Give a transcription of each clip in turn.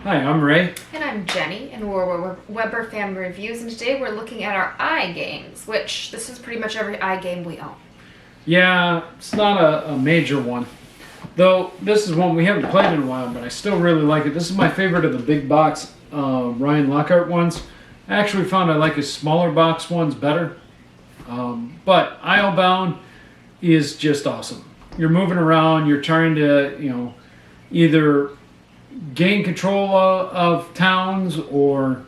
Hi, I'm Ray. And I'm Jenny, and we're Weber Family Reviews, and today we're looking at our iGames, which this is pretty much every iGame we own. Yeah, it's not a major one. Though, this is one we haven't played in a while, but I still really like it. This is my favorite of the big box Ryan Lockhart ones. I actually found I like his smaller box ones better. But Islebound is just awesome. You're moving around, you're trying to, either gain control of towns or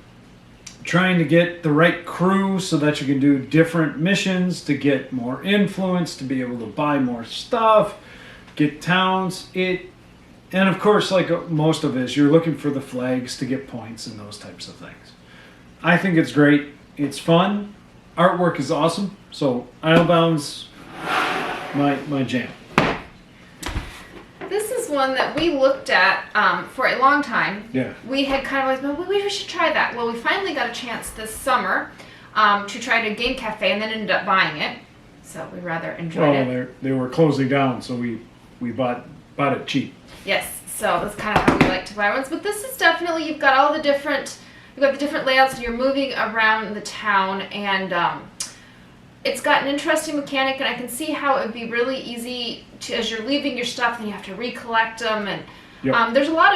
trying to get the right crew so that you can do different missions to get more influence, to be able to buy more stuff, get towns. And of course, like most of it, you're looking for the flags to get points and those types of things. I think it's great. It's fun. Artwork is awesome. So Islebound's my jam. This is one that we looked at for a long time. Yeah. We had kind of always, well, we should try that. Well, we finally got a chance this summer to try it at Game Cafe, and then ended up buying it. So we rather enjoyed it. Well, they were closing down, so we bought it cheap. Yes, so that's kind of how we like to buy ones. But this is definitely, you've got the different layouts, and you're moving around the town, and it's got an interesting mechanic, and I can see how it would be really easy to, as you're leaving your stuff, then you have to recollect them, and Yep. there's a lot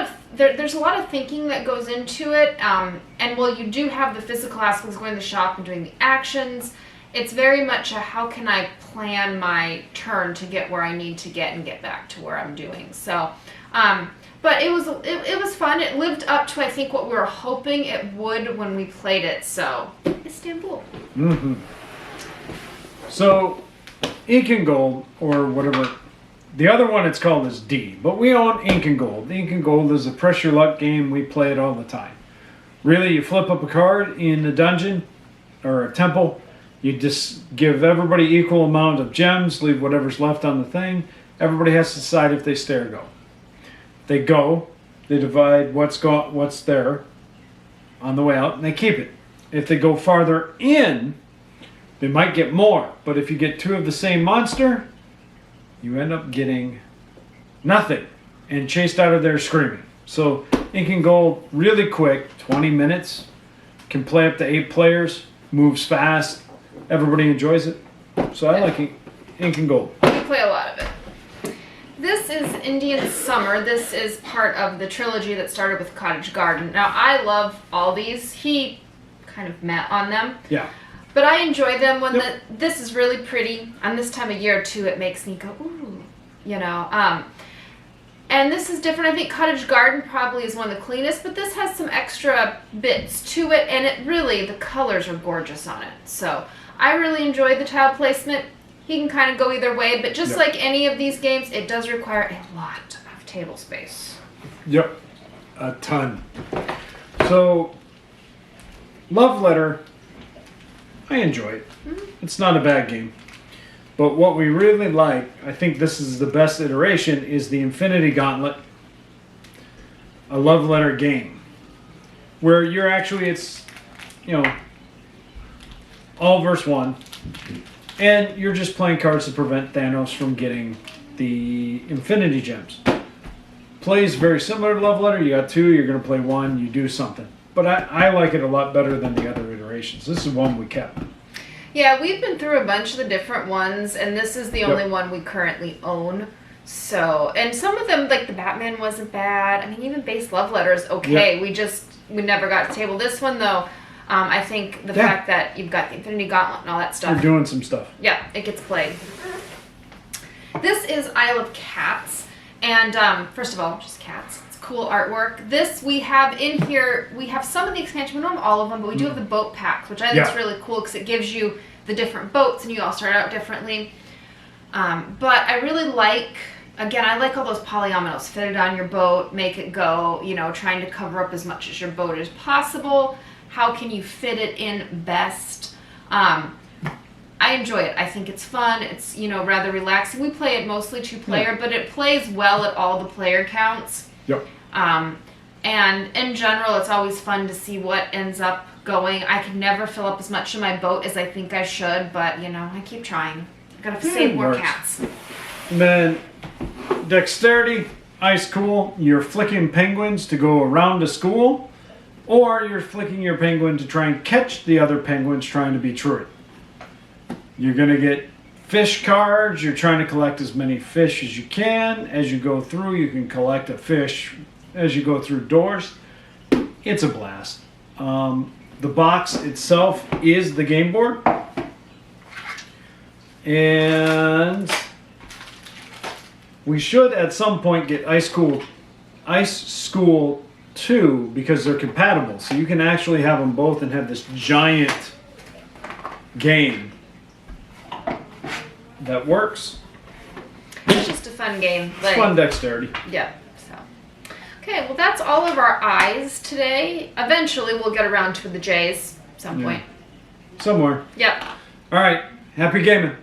of thinking that goes into it. And while you do have the physical aspects, going to the shop and doing the actions, it's very much a how can I plan my turn to get where I need to get and get back to where I'm doing. So, but it was fun. It lived up to, I think, what we were hoping it would when we played it. So, Istanbul. Mm-hmm. So, Ink and Gold, or whatever, the other one it's called is D, but we own Ink and Gold. Ink and Gold is a press your luck game. We play it all the time. Really, you flip up a card in a dungeon or a temple. You just give everybody equal amount of gems, leave whatever's left on the thing. Everybody has to decide if they stay or go. If they go, they divide what's there on the way out, and they keep it. If they go farther in, they might get more, but if you get two of the same monster, you end up getting nothing and chased out of there screaming. So Ink and Gold, really quick, 20 minutes, can play up to 8 players, moves fast, everybody enjoys it. So I like Ink and Gold. We play a lot of it. This is Indian Summer. This is part of the trilogy that started with Cottage Garden. Now, I love all these. He kind of met on them. Yeah. But I enjoy them when this is really pretty. And this time of year, too, it makes me go, ooh, And this is different. I think Cottage Garden probably is one of the cleanest, but this has some extra bits to it, and it really, the colors are gorgeous on it. So I really enjoyed the tile placement. He can kind of go either way, but just like any of these games, it does require a lot of table space. Yep, a ton. So, Love Letter, I enjoy it. Mm-hmm. It's not a bad game. But what we really like, I think this is the best iteration, is the Infinity Gauntlet, a Love Letter game. Where you're actually, it's, all verse 1. And you're just playing cards to prevent Thanos from getting the Infinity Gems. Plays very similar to Love Letter. You got 2, you're going to play 1, you do something. But I like it a lot better than the other iterations. This is one we kept. Yeah, we've been through a bunch of the different ones, and this is the only one we currently own. So, and some of them, like the Batman wasn't bad. I mean, even base Love Letter is okay. Yep. We never got to table. This one, though, I think the fact that you've got the Infinity Gauntlet and all that stuff. You're doing some stuff. Yeah, it gets played. This is Isle of Cats, and first of all, just cats. It's cool artwork. This we have in here. We have some of the expansion. We don't have all of them, but we do have the boat packs, which I think is really cool because it gives you the different boats, and you all start out differently. But I really like. Again, I like all those polyominoes. Fit it on your boat, make it go. Trying to cover up as much as your boat as possible. How can you fit it in best? I enjoy it. I think it's fun. It's, rather relaxing. We play it mostly 2-player, but it plays well at all the player counts. Yep. And in general, it's always fun to see what ends up going. I can never fill up as much of my boat as I think I should, but, I keep trying. I've got to save more cats. And then Dexterity, Ice Cool, you're flicking penguins to go around a school, or you're flicking your penguin to try and catch the other penguins trying to be truant. You're going to get fish cards. You're trying to collect as many fish as you can. As you go through, you can collect a fish as you go through doors. It's a blast. The box itself is the game board. And we should at some point get Ice School 2 because they're compatible. So you can actually have them both and have this giant game that works. It's just a fun game. Like, Fun dexterity. Yeah. So. Okay, well that's all of our I's today. Eventually we'll get around to the J's at some point. Somewhere. Yep. All right. Happy gaming.